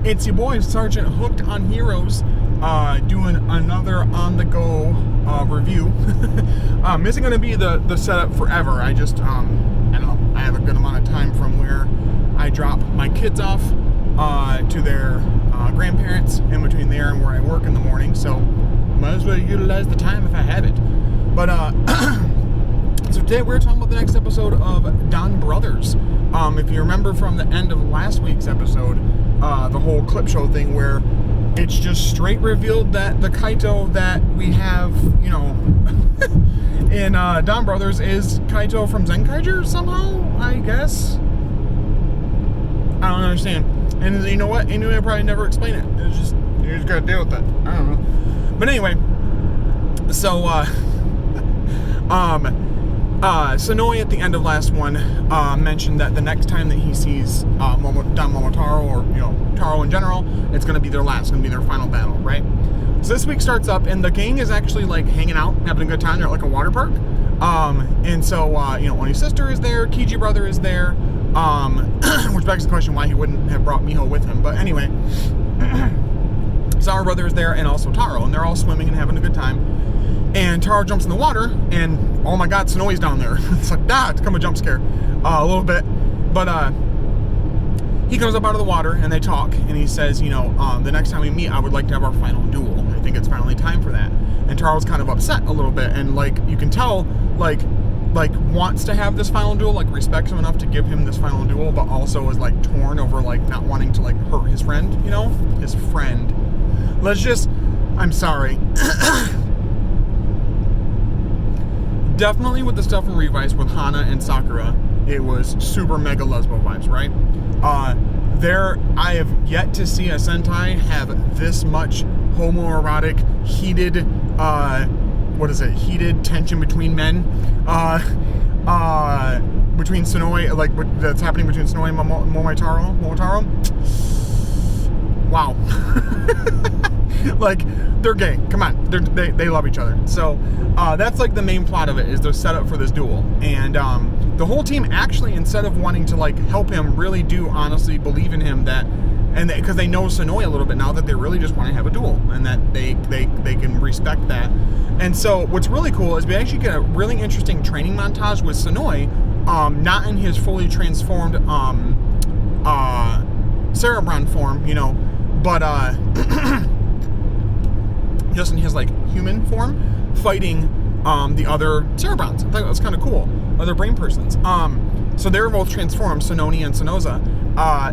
It's your boy, Sergeant Hooked on Heroes, doing another on-the-go review. Isn't going to be the setup forever. I just, I don't know, I have a good amount of time from where I drop my kids off to their grandparents, in between there and where I work in the morning, so might as well utilize the time if I have it. But, so today we're talking about the next episode of DonBrothers. If you remember from the end of last week's episode, the whole clip show thing where it's just straight revealed that the Kaito that we have, you know, in DonBrothers is Kaito from Zenkaiger somehow, I guess. I don't understand. And you know what? Anyway, I probably never explain it. It's just, you just gotta deal with it. I don't know. But anyway, so, Sonoe at the end of last one mentioned that the next time that he sees Don Momotaro, or you know, Taro in general, it's going to be their last, going to be their final battle, right? So this week starts up, and the gang is actually like hanging out, having a good time. They're at like a water park, and so you know, Oni's sister is there, Kiji brother is there, which begs the question why he wouldn't have brought Miho with him. But anyway, Sawa brother is there, and also Taro, and they're all swimming and having a good time. And Taro jumps in the water, and oh my god, Sonoe's down there. It's like, it's come a jump scare. A little bit. But he comes up out of the water, and they talk, and he says, you know, the next time we meet, I would like to have our final duel. I think it's finally time for that. And Taro's kind of upset a little bit, and like, you can tell, like wants to have this final duel, like respects him enough to give him this final duel, but also is like torn over like not wanting to like hurt his friend, you know? His friend. I'm sorry. Definitely with the stuff from Revice with Hana and Sakura, it was super mega lesbo vibes, right? I have yet to see a Sentai have this much homoerotic, heated, heated tension between men, between Sonoe, like, that's happening between Sonoe and Momotaro. Wow. Like, they're gay. Come on. They love each other. So, that's like the main plot of it, is the setup for this duel. And the whole team actually, instead of wanting to like help him, really do honestly believe in him, that, and because they know Sonoe a little bit now, that they really just want to have a duel, and that they can respect that. And so what's really cool is we actually get a really interesting training montage with Sonoe, not in his fully transformed Cerebron form, you know, but just in his like human form, fighting the other Cerebrons. I thought that was kind of cool. Other brain persons. So they're both transformed, Sononi and Sonoza,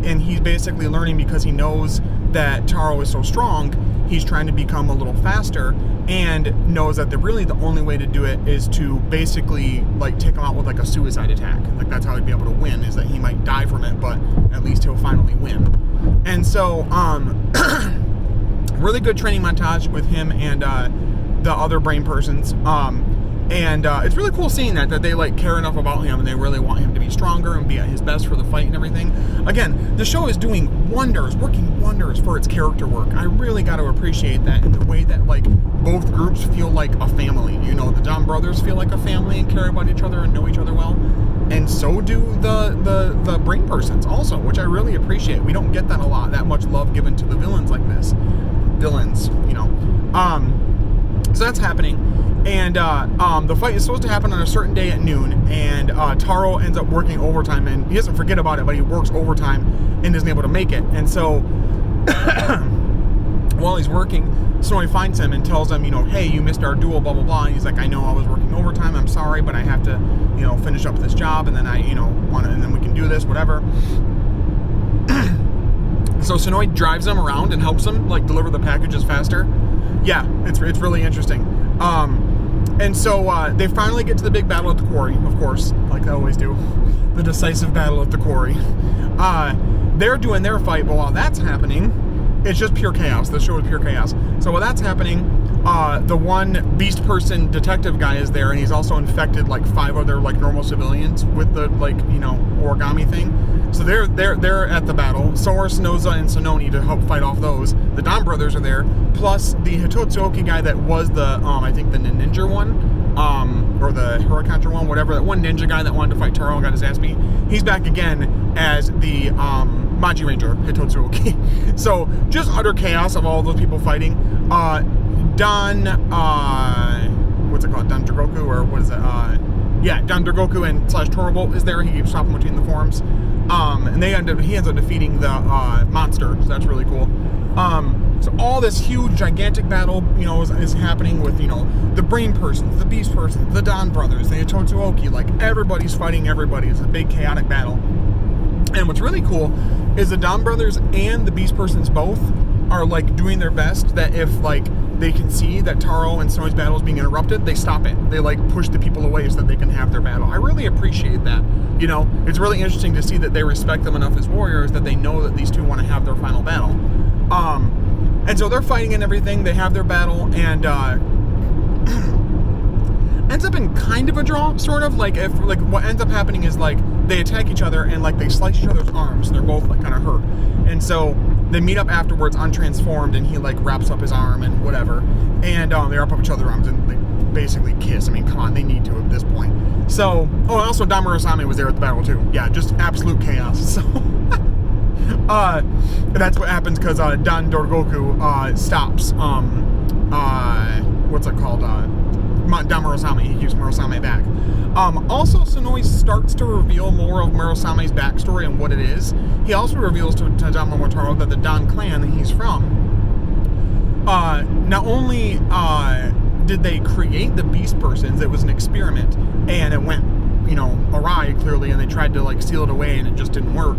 and he's basically learning, because he knows that Taro is so strong, he's trying to become a little faster, and knows that the only way to do it is to basically like take him out with like a suicide attack. Like, that's how he'd be able to win, is that he might die from it, but at least he'll finally win. And so, really good training montage with him and the other brain persons. And it's really cool seeing that they like care enough about him, and they really want him to be stronger and be at his best for the fight and everything. Again, the show is doing wonders, working wonders for its character work. I really got to appreciate that, in the way that like both groups feel like a family. You know, the DonBrothers feel like a family and care about each other and know each other well. And so do the brain persons also, which I really appreciate. We don't get that a lot, that much love given to the villains like this. Villains, you know. So that's happening. And the fight is supposed to happen on a certain day at noon, and Taro ends up working overtime, and he doesn't forget about it, but he works overtime and isn't able to make it. And so while he's working, Sonoe finds him and tells him, you know, hey, you missed our duel, blah blah blah. And he's like, I know, I was working overtime, I'm sorry, but I have to, you know, finish up this job, and then I, you know, and then we can do this, whatever. So Sonoe drives him around and helps him like deliver the packages faster. Yeah, it's really interesting. And so they finally get to the big battle at the quarry, of course, like they always do. The decisive battle at the quarry. They're doing their fight, but while that's happening, it's just pure chaos. The show is pure chaos. So while that's happening, the one beast person detective guy is there, and he's also infected like 5 other like normal civilians with the like, you know, origami thing. So they're at the battle. So are Sonoza and Sononi to help fight off those. The DonBrothers are there, plus the Hitotsuoki guy that was the I think the ninja one. or the Huracantra one, whatever, that one ninja guy that wanted to fight Taro and got his ass beat, he's back again as the Maji Ranger, Hitotsuoki. So just utter chaos of all those people fighting. Don Dragoku, or what is it? Don Dragoku and / Torobolt is there. He keeps swapping between the forms. And he ends up defeating the monster, so that's really cool. So all this huge, gigantic battle, is happening with, the Brain Persons, the Beast Persons, the DonBrothers, the Hitotsuoki, like everybody's fighting everybody. It's a big chaotic battle. And what's really cool is the DonBrothers and the Beast Persons both are like doing their best, that if like they can see that Taro and Sonoi's battle is being interrupted, they stop it. They like push the people away so that they can have their battle. I really appreciate that. It's really interesting to see that they respect them enough as warriors that they know that these two want to have their final battle. And so they're fighting and everything. They have their battle, and ends up in kind of a draw, sort of. Like, if like what ends up happening is like they attack each other and like they slice each other's arms. They're both like kind of hurt, and so they meet up afterwards untransformed, and he like wraps up his arm and whatever, and they wrap up each other's arms and they basically kiss. I mean, come on, they need to at this point. So, and also Don Murasame was there at the battle too. Yeah, just absolute chaos. So. That's what happens because Don Dragoku stops what's it called, Don Murasame. He gives Murasame back. Also, Sonoi starts to reveal more of Murasame's backstory and what it is. He also reveals to Don Momotaro that the Don clan that he's from, not only did they create the Beast Persons, it was an experiment, and it went, awry, clearly, and they tried to like steal it away and it just didn't work,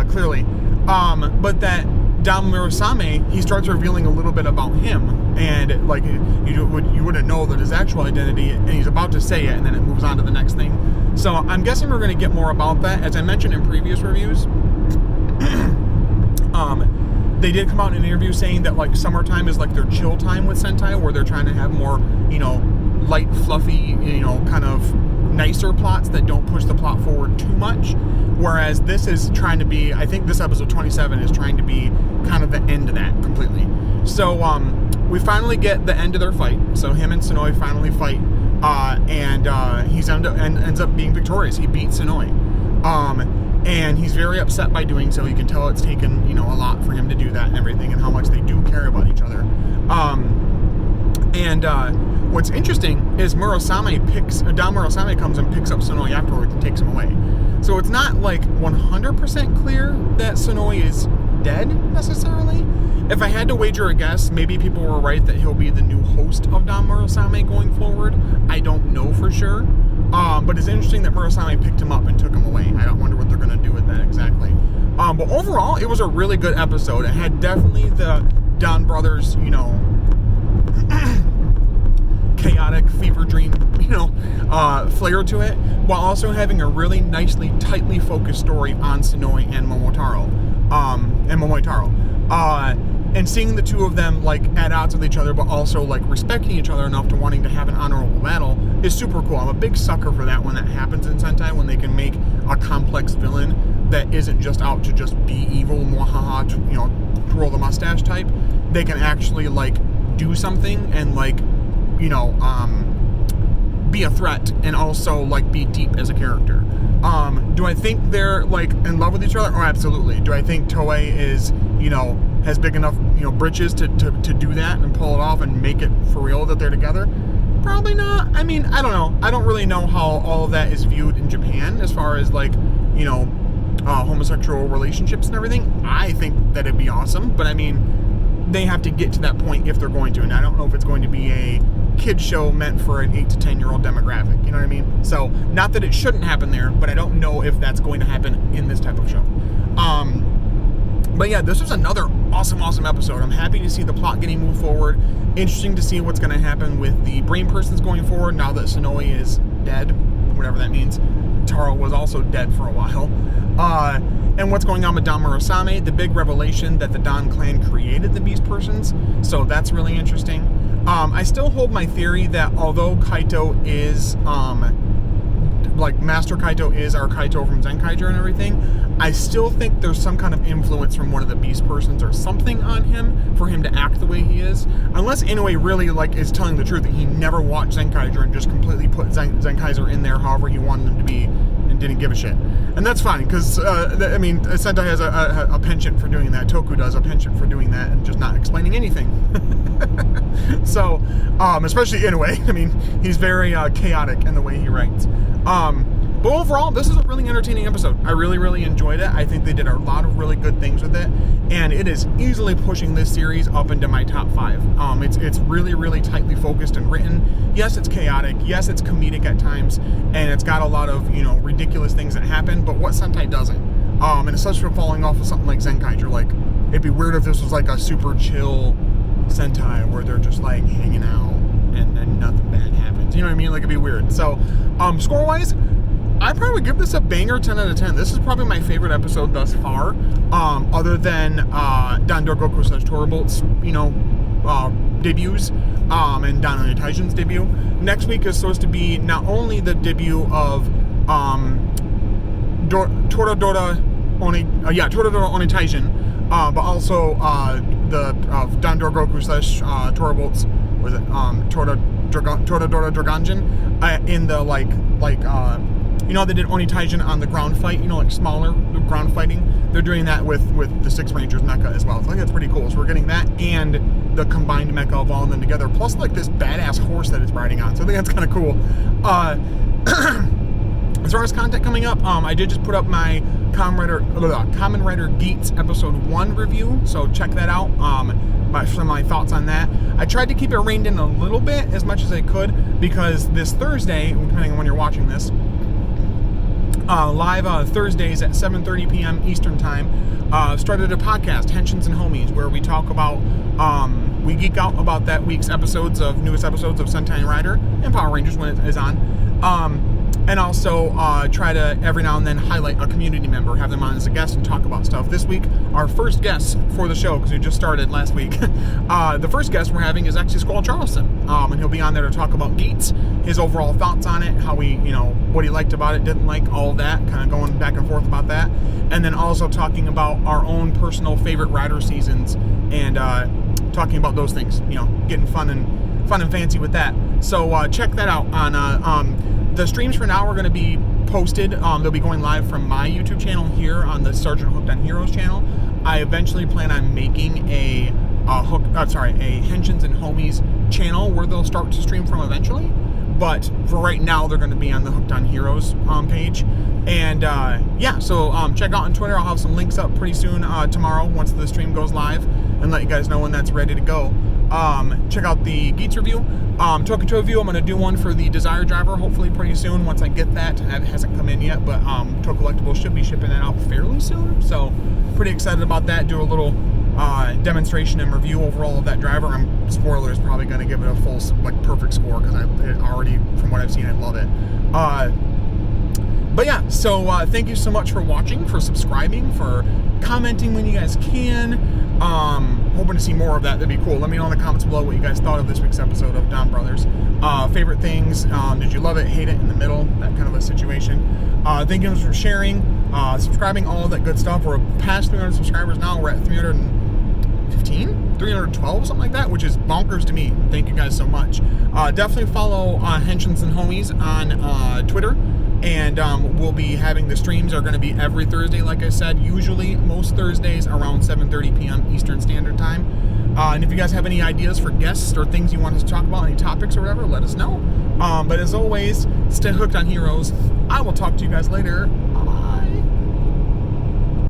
clearly. But that Don Murasame, he starts revealing a little bit about him, and like you wouldn't know that his actual identity, and he's about to say it, and then it moves on to the next thing. So I'm guessing we're going to get more about that. As I mentioned in previous reviews, they did come out in an interview saying that like summertime is like their chill time with Sentai, where they're trying to have more, light, fluffy, kind of nicer plots that don't push the plot forward too much. Whereas this is trying to be, I think this episode 27 is trying to be kind of the end of that completely. So we finally get the end of their fight. So him and Sonoi finally fight, and he ends up being victorious. He beats Sonoi. And he's very upset by doing so. You can tell it's taken, a lot for him to do that and everything, and how much they do care about each other. What's interesting is Don Murasame comes and picks up Sonoi afterwards and takes him away. So it's not like 100% clear that Sonoi is dead necessarily. If I had to wager a guess, maybe people were right that he'll be the new host of Don Murasame going forward. I don't know for sure. But it's interesting that Murasame picked him up and took him away. I wonder what they're going to do with that exactly. But overall, it was a really good episode. It had definitely the DonBrothers, chaotic fever dream, flair to it, while also having a really nicely, tightly focused story on Sonoi and Momotaro. And seeing the two of them like at odds with each other, but also like respecting each other enough to wanting to have an honorable battle is super cool. I'm a big sucker for that when that happens in Sentai, when they can make a complex villain that isn't just out to just be evil, mwahaha, twirl the mustache type. They can actually like do something and like, be a threat and also like be deep as a character. Do I think they're like in love with each other? Oh, absolutely. Do I think Toei is, has big enough, britches to do that and pull it off and make it for real that they're together? Probably not. I mean, I don't know. I don't really know how all of that is viewed in Japan as far as like, homosexual relationships and everything. I think that it'd be awesome, but I mean, they have to get to that point if they're going to, and I don't know if it's going to be a kid show meant for an 8 to 10 year old demographic, you know what I mean? So, not that it shouldn't happen there, but I don't know if that's going to happen in this type of show. But yeah, this was another awesome episode. I'm happy to see the plot getting moved forward. Interesting to see what's going to happen with the Brain Persons going forward now that Sonoi is dead, whatever that means. Taro was also dead for a while. And what's going on with Don Murasame, the big revelation that the Don clan created the Beast Persons, so that's really interesting. I still hold my theory that although Kaito is like Master Kaito is our Kaito from Zenkaiger and everything, I still think there's some kind of influence from one of the beast persons or something on him for him to act the way he is. Unless Inoue really like is telling the truth that he never watched Zenkaiger and just completely put Zenkaiger in there however he wanted him to be and didn't give a shit. And that's fine, because, I mean, Sentai has a penchant for doing that. Toku does a penchant for doing that and just not explaining anything. So, especially Inoue. I mean, he's very chaotic in the way he writes. But overall, this is a really entertaining episode. I really, really enjoyed it. I think they did a lot of really good things with it, and it is easily pushing this series up into my top 5. It's really, really tightly focused and written. Yes, it's chaotic. Yes, it's comedic at times, and it's got a lot of, you know, ridiculous things that happen, but what Sentai doesn't. And especially for falling off of something like Zenkaiger, like, it'd be weird if this was like a super chill Sentai where they're just like hanging out and nothing bad happens. You know what I mean? Like, it'd be weird. So, score-wise, I'd probably give this a banger 10 out of 10. This is probably my favorite episode thus far, other than Dandogoku / Torabolt's, you know, debuts, and Dan Onitaijin's debut. Next week is supposed to be not only the debut of Toradora Onitaijin, but also the Dandogoku / Torabolt's, was it Toradora Draganjin, in the like you know, they did Onitaijin on the ground fight, you know, like smaller ground fighting. They're doing that with the Six Rangers mecha as well. So I think that's pretty cool. So we're getting that and the combined mecha of all of them together, plus like this badass horse that it's riding on. So I think that's kind of cool. As far as content coming up, I did just put up my Kamen Rider Geats episode 1 review, so check that out. Some of my thoughts on that. I tried to keep it reined in a little bit, as much as I could, because this Thursday, depending on when you're watching this, live Thursdays at 7:30 p.m. Eastern Time, started a podcast, Henshins and Homies, where we talk about, we geek out about that week's newest episodes of Sentai Rider and Power Rangers when it is on. And also try to, every now and then, highlight a community member, have them on as a guest and talk about stuff. This week, our first guest for the show, because we just started last week, the first guest we're having is actually Squall Charleston. And he'll be on there to talk about Geats, his overall thoughts on it, how he, you know, what he liked about it, didn't like, all of that, kind of going back and forth about that. And then also talking about our own personal favorite Rider seasons and talking about those things, you know, getting fun and fancy with that. So check that out on the streams for now are going to be posted. They'll be going live from my YouTube channel here on the Sergeant Hooked on Heroes channel. I eventually plan on making a Henshins and Homies channel where they'll start to stream from eventually. But for right now, they're going to be on the Hooked on Heroes page. And yeah, so check out on Twitter. I'll have some links up pretty soon tomorrow once the stream goes live, and let you guys know when that's ready to go. Check out the Geats review. Tokuto review, I'm going to do one for the Desire Driver hopefully pretty soon once I get that. It hasn't come in yet, but Toku Collectibles should be shipping that out fairly soon. So pretty excited about that. Do a little demonstration and review overall of that driver. Spoilers, probably going to give it a full, like, perfect score, because it already, from what I've seen, I love it. But yeah, so thank you so much for watching, for subscribing, for commenting when you guys can. Hoping to see more of that. That'd be cool. Let me know in the comments below what you guys thought of this week's episode of DonBrothers. Favorite things. Did you love it, hate it, in the middle? That kind of a situation. Thank you for sharing, subscribing, all of that good stuff. We're past 300 subscribers now. We're at 315? 312, something like that, which is bonkers to me. Thank you guys so much. Definitely follow Henshins and Homies on Twitter. And we'll be having the streams are going to be every Thursday, like I said, usually most Thursdays around 7:30 p.m. Eastern Standard Time. And if you guys have any ideas for guests or things you want us to talk about, any topics or whatever, let us know. But as always, stay hooked on heroes. I will talk to you guys later.